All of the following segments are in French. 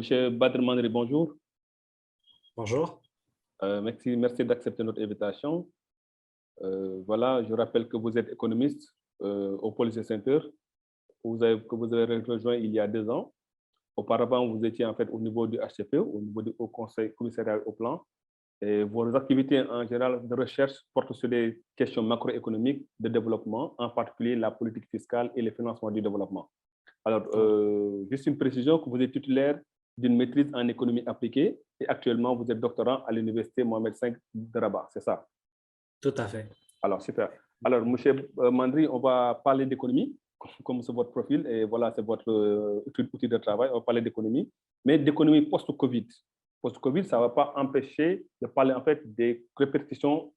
Monsieur Badr Mandri, bonjour. Bonjour. Merci d'accepter notre invitation. Voilà, je rappelle que vous êtes économiste au Policy Center, que vous avez rejoint il y a 2 ans. Auparavant, vous étiez en fait au niveau du HCP, au niveau du Haut Conseil commissarial au plan. Et vos activités en général de recherche portent sur des questions macroéconomiques de développement, en particulier la politique fiscale et le financement du développement. Alors, juste une précision, que vous êtes titulaire d'une maîtrise en économie appliquée et actuellement vous êtes doctorant à l'université Mohamed V de Rabat, c'est ça? Tout à fait. Alors, super. Alors, monsieur Mandri, on va parler d'économie, comme c'est votre profil, et voilà, c'est votre outil de travail, on va parler d'économie, mais d'économie post-Covid. Post-Covid, ça ne va pas empêcher de parler en fait des répercussions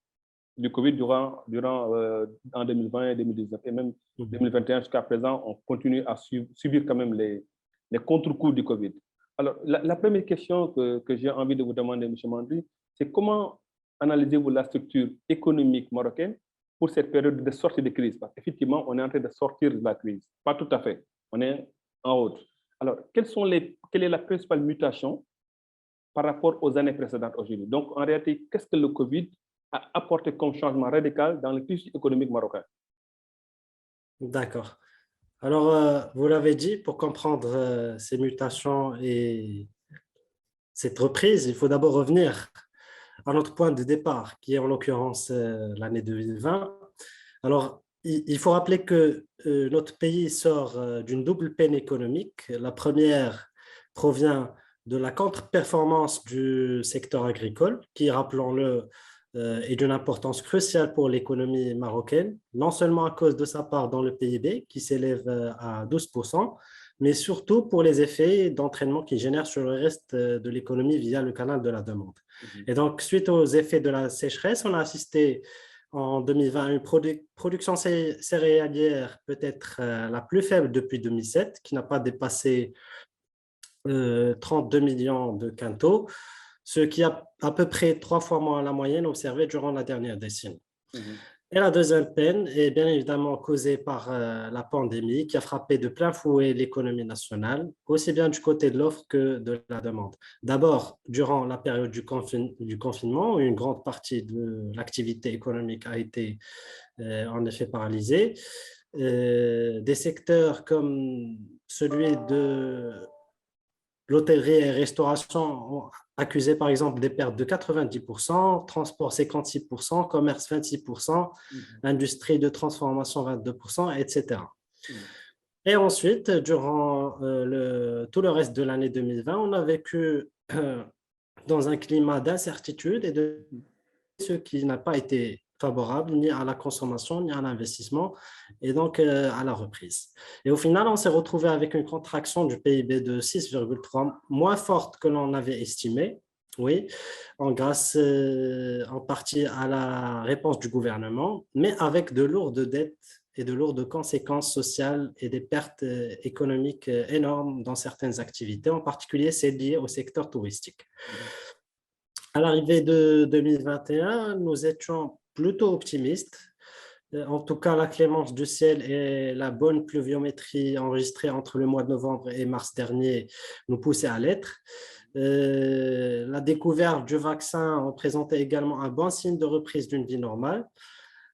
du Covid en 2020, 2019 et même 2021 jusqu'à présent, on continue à subir quand même les contre-coups du Covid. Alors, la première question que j'ai envie de vous demander, M. Mandri, c'est comment analysez-vous la structure économique marocaine pour cette période de sortie de crise? Parce qu'effectivement, on est en train de sortir de la crise. Pas tout à fait. On est en haut. Alors, quelle est la principale mutation par rapport aux années précédentes aujourd'hui? Donc, en réalité, qu'est-ce que le Covid a apporté comme changement radical dans le tissu économique marocain? D'accord. Alors, vous l'avez dit, pour comprendre ces mutations et cette reprise, il faut d'abord revenir à notre point de départ, qui est en l'occurrence l'année 2020. Alors, il faut rappeler que notre pays sort d'une double peine économique. La première provient de la contre-performance du secteur agricole, qui, rappelons-le, est d'une importance cruciale pour l'économie marocaine, non seulement à cause de sa part dans le PIB, qui s'élève à 12%, mais surtout pour les effets d'entraînement qu'il génère sur le reste de l'économie via le canal de la demande. Et donc, suite aux effets de la sécheresse, on a assisté en 2020 à une production céréalière peut-être la plus faible depuis 2007, qui n'a pas dépassé 32 millions de quintaux, ce qui a à peu près 3 fois moins la moyenne observée durant la dernière décennie. Et la deuxième peine est bien évidemment causée par la pandémie qui a frappé de plein fouet l'économie nationale, aussi bien du côté de l'offre que de la demande. D'abord, durant la période du confinement, où une grande partie de l'activité économique a été en effet paralysée, des secteurs comme celui de l'hôtellerie et restauration ont accusé par exemple des pertes de 90%, transport 56%, commerce 26%, industrie de transformation 22%, etc. Et ensuite, durant tout le reste de l'année 2020, on a vécu dans un climat d'incertitude et de ce qui n'a pas été favorable ni à la consommation, ni à l'investissement, et donc à la reprise. Et au final, on s'est retrouvé avec une contraction du PIB de 6,3, moins forte que l'on avait estimé, oui, grâce en partie à la réponse du gouvernement, mais avec de lourdes dettes et de lourdes conséquences sociales et des pertes économiques énormes dans certaines activités, en particulier celles liées au secteur touristique. À l'arrivée de 2021, nous étions plutôt optimistes. En tout cas, la clémence du ciel et la bonne pluviométrie enregistrée entre le mois de novembre et mars dernier nous poussaient à l'être. La découverte du vaccin représentait également un bon signe de reprise d'une vie normale.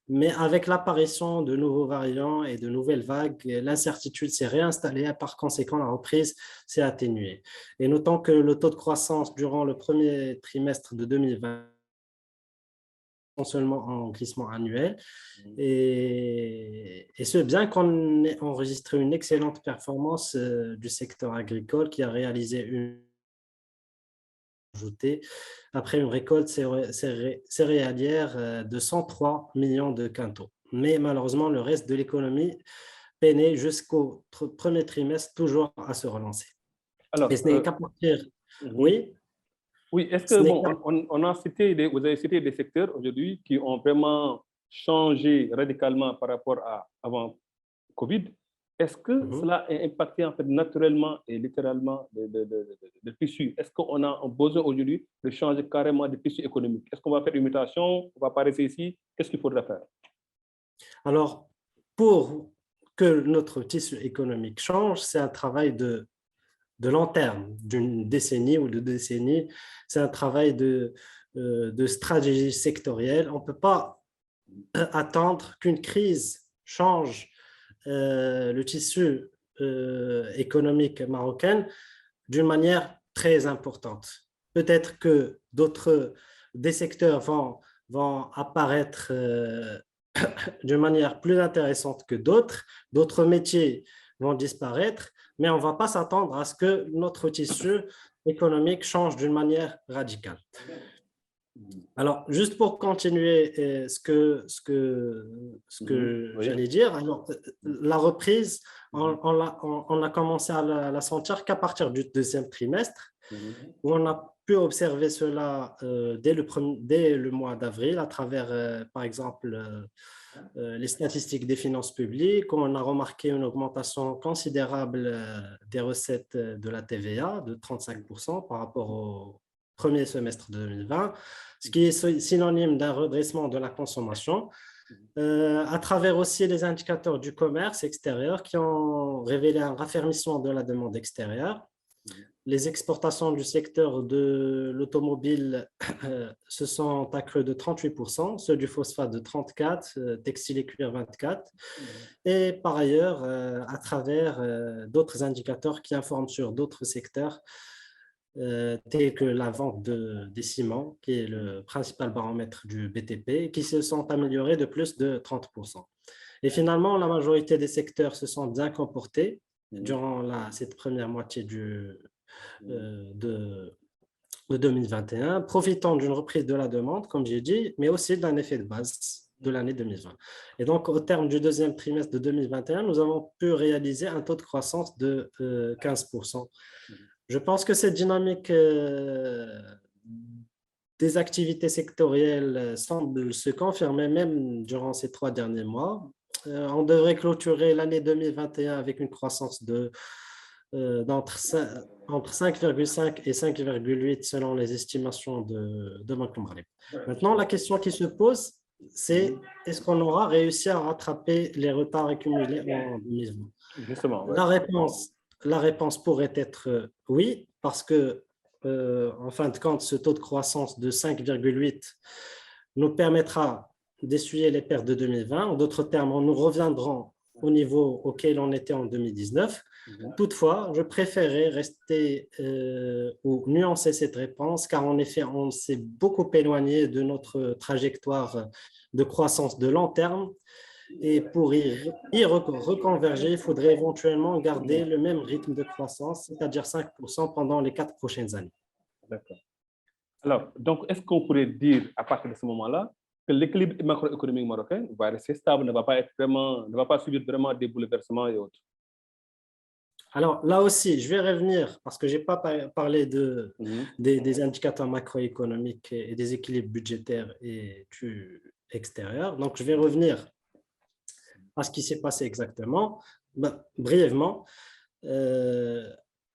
Mais avec l'apparition de nouveaux variants et de nouvelles vagues, l'incertitude s'est réinstallée et par conséquent, la reprise s'est atténuée. Et notons que le taux de croissance durant le premier trimestre de 2020 seulement en glissement annuel. Et ce, bien qu'on ait enregistré une excellente performance du secteur agricole qui a réalisé une ajoutée après une récolte céréalière de 103 millions de quintaux. Mais malheureusement, le reste de l'économie peinait jusqu'au premier trimestre toujours à se relancer. Alors, et ce n'est qu'à partir... Oui. Oui, est-ce que, bon, vous avez cité des secteurs aujourd'hui qui ont vraiment changé radicalement par rapport à avant Covid. Est-ce que cela a impacté en fait naturellement et littéralement le tissu? Est-ce qu'on a un besoin aujourd'hui de changer carrément de tissu économique? Est-ce qu'on va faire une mutation? On va pas rester ici? Qu'est-ce qu'il faudrait faire? Alors, pour que notre tissu économique change, c'est un travail de de long terme, d'une décennie ou 2 décennies. C'est un travail de stratégie sectorielle. On ne peut pas attendre qu'une crise change le tissu économique marocain d'une manière très importante. Peut-être que des secteurs vont apparaître d'une manière plus intéressante que d'autres métiers vont disparaître, mais on ne va pas s'attendre à ce que notre tissu économique change d'une manière radicale. Alors, juste pour continuer ce que j'allais dire, alors, la reprise, on a commencé à la sentir qu'à partir du deuxième trimestre, où on a pu observer cela dès le mois d'avril à travers, par exemple, les statistiques des finances publiques, où on a remarqué une augmentation considérable des recettes de la TVA de 35% par rapport au premier semestre de 2020, ce qui est synonyme d'un redressement de la consommation, à travers aussi les indicateurs du commerce extérieur qui ont révélé un raffermissement de la demande extérieure. Les exportations du secteur de l'automobile se sont accrues de 38%, ceux du phosphate de 34%, textile et cuir 24%, et par ailleurs, à travers d'autres indicateurs qui informent sur d'autres secteurs, tels que la vente des ciments, qui est le principal baromètre du BTP, qui se sont améliorés de plus de 30%. Et finalement, la majorité des secteurs se sont bien comportés durant cette première moitié de 2021, profitant d'une reprise de la demande, comme j'ai dit, mais aussi d'un effet de base de l'année 2020. Et donc, au terme du deuxième trimestre de 2021, nous avons pu réaliser un taux de croissance de 15%. Je pense que cette dynamique des activités sectorielles semble se confirmer même durant ces 3 derniers mois. On devrait clôturer l'année 2021 avec une croissance entre 5,5 et 5,8 selon les estimations de Banque Maghreb. Maintenant, la question qui se pose, c'est est-ce qu'on aura réussi à rattraper les retards accumulés en 2020 ? Justement, ouais. La réponse pourrait être oui, parce que, en fin de compte, ce taux de croissance de 5,8 nous permettra d'essuyer les pertes de 2020. En d'autres termes, nous reviendrons au niveau auquel on était en 2019. Toutefois, je préférais rester ou nuancer cette réponse, car en effet, on s'est beaucoup éloigné de notre trajectoire de croissance de long terme. Et pour y reconverger, il faudrait éventuellement garder le même rythme de croissance, c'est-à-dire 5% pendant les 4 prochaines années. D'accord. Alors, donc, est-ce qu'on pourrait dire à partir de ce moment-là que l'équilibre macroéconomique marocain va rester stable, ne va pas subir vraiment des bouleversements et autres? Alors là aussi, je vais revenir, parce que je n'ai pas parlé des indicateurs macroéconomiques et des équilibres budgétaires et extérieurs. Donc, je vais revenir à ce qui s'est passé exactement, brièvement.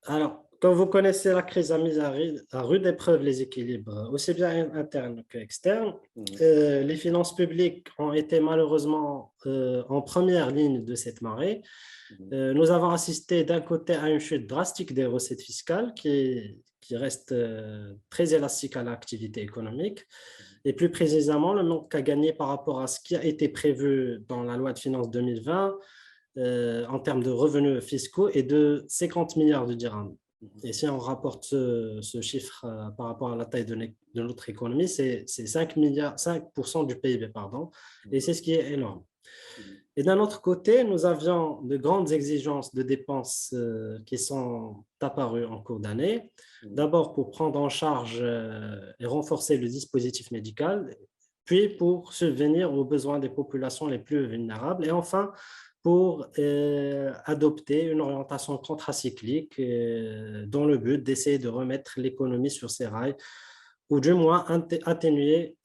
Alors, comme vous connaissez, la crise a mis à rude épreuve les équilibres, aussi bien internes qu'externes. Les finances publiques ont été malheureusement en première ligne de cette marée. Nous avons assisté d'un côté à une chute drastique des recettes fiscales qui reste très élastique à l'activité économique. Et plus précisément, le manque à gagner par rapport à ce qui a été prévu dans la loi de finances 2020 en termes de revenus fiscaux est de 50 milliards de dirhams. Et si on rapporte ce chiffre par rapport à la taille de notre économie, c'est 5% du PIB, pardon, et c'est ce qui est énorme. Et d'un autre côté, nous avions de grandes exigences de dépenses qui sont apparues en cours d'année. D'abord pour prendre en charge et renforcer le dispositif médical, puis pour subvenir aux besoins des populations les plus vulnérables, et enfin pour adopter une orientation contracyclique dans le but d'essayer de remettre l'économie sur ses rails, ou du moins atténuer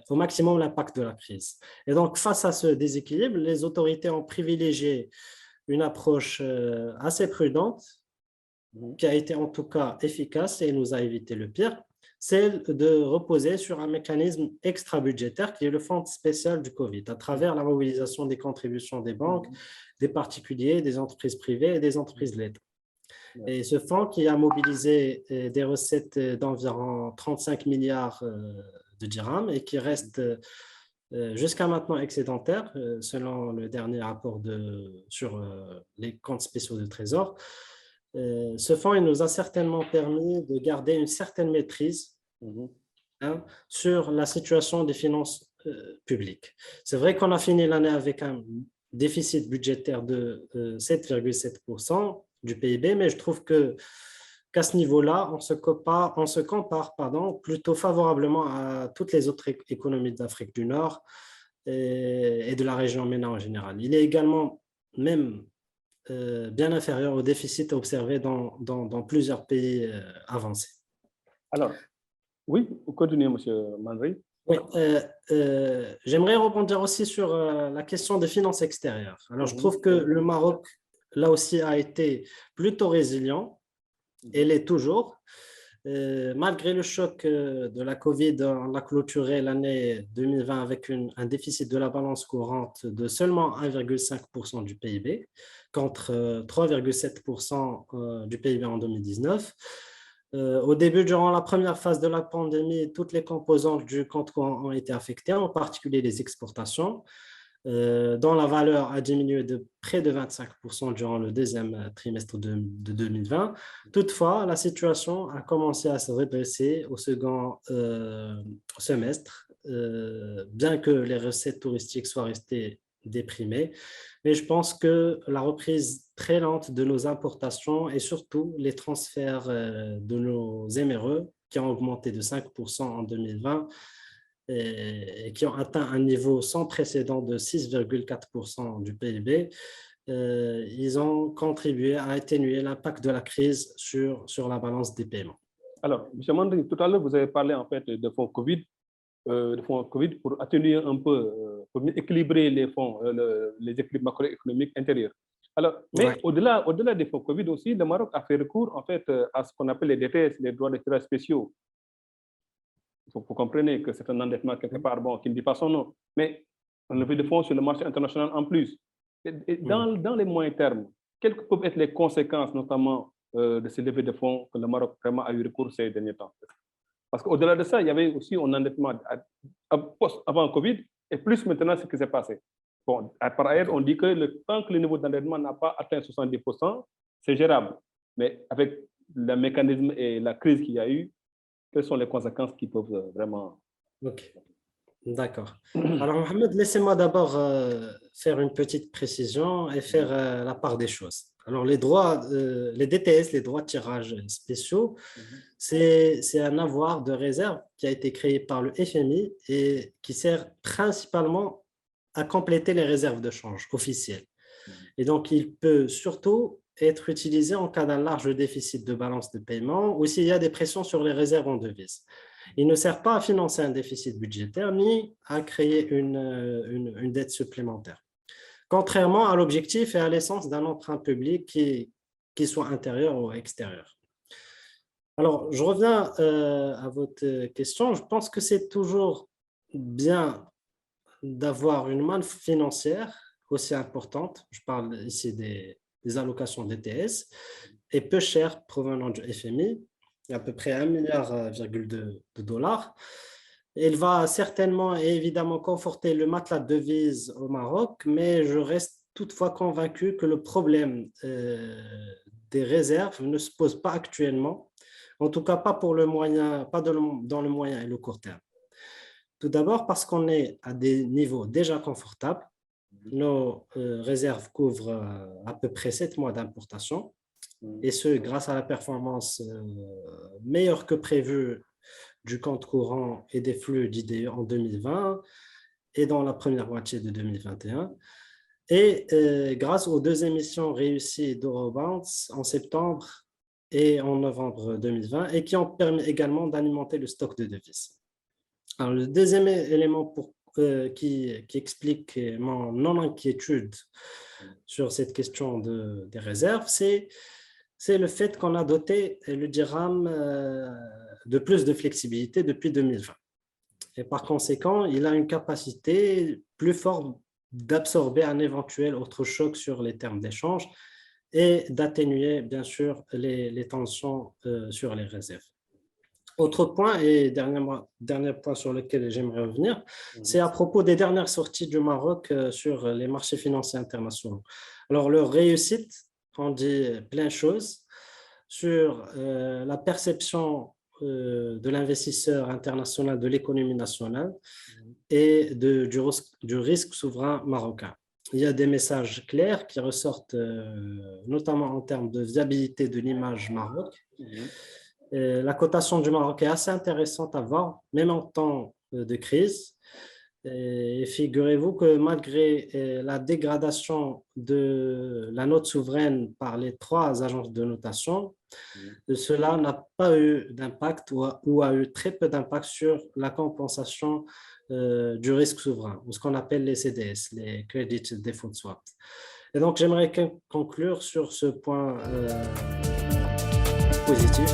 au maximum l'impact de la crise. Et donc, face à ce déséquilibre, les autorités ont privilégié une approche assez prudente, qui a été en tout cas efficace et nous a évité le pire, celle de reposer sur un mécanisme extra-budgétaire qui est le fonds spécial du Covid, à travers la mobilisation des contributions des banques, des particuliers, des entreprises privées et des entreprises de l'État. Et ce fonds qui a mobilisé des recettes d'environ 35 milliards de dirhams et qui reste jusqu'à maintenant excédentaire, selon le dernier rapport sur les comptes spéciaux de Trésor. Ce fonds il nous a certainement permis de garder une certaine maîtrise sur la situation des finances publiques. C'est vrai qu'on a fini l'année avec un déficit budgétaire de 7,7% du PIB, mais je trouve qu'à ce niveau-là, on se compare plutôt favorablement à toutes les autres économies d'Afrique du Nord et de la région MENA en général. Il est également même bien inférieur au déficit observé dans plusieurs pays avancés. Alors, oui, continuez, M. Mandry. Oui, j'aimerais rebondir aussi sur la question des finances extérieures. Alors, je trouve que le Maroc, là aussi, a été plutôt résilient, et l'est toujours. Malgré le choc de la Covid, on a clôturé l'année 2020 avec un déficit de la balance courante de seulement 1,5% du PIB, contre 3,7% du PIB en 2019. Au début, durant la première phase de la pandémie, toutes les composantes du compte courant ont été affectées, en particulier les exportations, dont la valeur a diminué de près de 25% durant le deuxième trimestre de 2020. Toutefois, la situation a commencé à se redresser au second semestre, bien que les recettes touristiques soient restées déprimées. Mais je pense que la reprise très lente de nos importations et surtout les transferts de nos MRE qui ont augmenté de 5% en 2020 et qui ont atteint un niveau sans précédent de 6,4% du PIB, ils ont contribué à atténuer l'impact de la crise sur la balance des paiements. Alors, M. Mandry, tout à l'heure, vous avez parlé en fait de fonds Covid pour atténuer un peu, pour mieux équilibrer les fonds, les équilibres macroéconomiques intérieurs. Alors, mais au-delà des fonds Covid aussi, le Maroc a fait recours en fait à ce qu'on appelle les DTS, les droits de tirage spéciaux. Vous comprenez que c'est un endettement quelque part qui ne dit pas son nom, mais on levait de fonds sur le marché international en plus. Et dans les moyens termes, quelles peuvent être les conséquences, notamment de ces levées de fonds que le Maroc vraiment a eu recours ces derniers temps? Parce qu'au-delà de ça, il y avait aussi un endettement avant Covid et plus maintenant ce qui s'est passé. Bon, par ailleurs, on dit que tant que le niveau d'endettement n'a pas atteint 70%, c'est gérable. Mais avec le mécanisme et la crise qu'il y a eu, quelles sont les conséquences qui peuvent vraiment... Ok, d'accord. Alors, Mohamed, laissez-moi d'abord faire une petite précision et faire la part des choses. Alors, les DTS, les droits de tirage spéciaux, c'est un avoir de réserve qui a été créé par le FMI et qui sert principalement à compléter les réserves de change officielles. Et donc, il peut surtout être utilisé en cas d'un large déficit de balance de paiement ou s'il y a des pressions sur les réserves en devises. Il ne sert pas à financer un déficit budgétaire ni à créer une dette supplémentaire. Contrairement à l'objectif et à l'essence d'un emprunt public qui soit intérieur ou extérieur. Alors, je reviens à votre question. Je pense que c'est toujours bien d'avoir une manne financière aussi importante. Je parle ici des allocations DTS et peu cher provenant du FMI, à peu près 1,2 milliard de dollars. Il va certainement et évidemment conforter le matelas de devises au Maroc, mais je reste toutefois convaincu que le problème des réserves ne se pose pas actuellement, en tout cas pas dans le moyen et le court terme. Tout d'abord parce qu'on est à des niveaux déjà confortables. Nos réserves couvrent à peu près 7 mois d'importation, et ce, grâce à la performance meilleure que prévue du compte courant et des flux d'IDE en 2020 et dans la première moitié de 2021, et grâce aux 2 émissions réussies d'Eurobonds en septembre et en novembre 2020, et qui ont permis également d'alimenter le stock de devises. Alors, le deuxième élément qui explique mon non-inquiétude sur cette question des réserves, c'est le fait qu'on a doté le dirham de plus de flexibilité depuis 2020. Et par conséquent, il a une capacité plus forte d'absorber un éventuel autre choc sur les termes d'échange et d'atténuer, bien sûr, les tensions sur les réserves. Autre point, et dernier point sur lequel j'aimerais revenir, c'est à propos des dernières sorties du Maroc sur les marchés financiers internationaux. Alors, leur réussite, on dit plein de choses sur la perception de l'investisseur international de l'économie nationale et du risque souverain marocain. Il y a des messages clairs qui ressortent, notamment en termes de viabilité de l'image Maroc. La cotation du Maroc est assez intéressante à voir, même en temps de crise. Et figurez-vous que malgré la dégradation de la note souveraine par les 3 agences de notation, cela n'a pas eu d'impact ou a eu très peu d'impact sur la compensation du risque souverain, ou ce qu'on appelle les CDS, les Credit Default Swaps. Et donc, j'aimerais conclure sur ce point positif.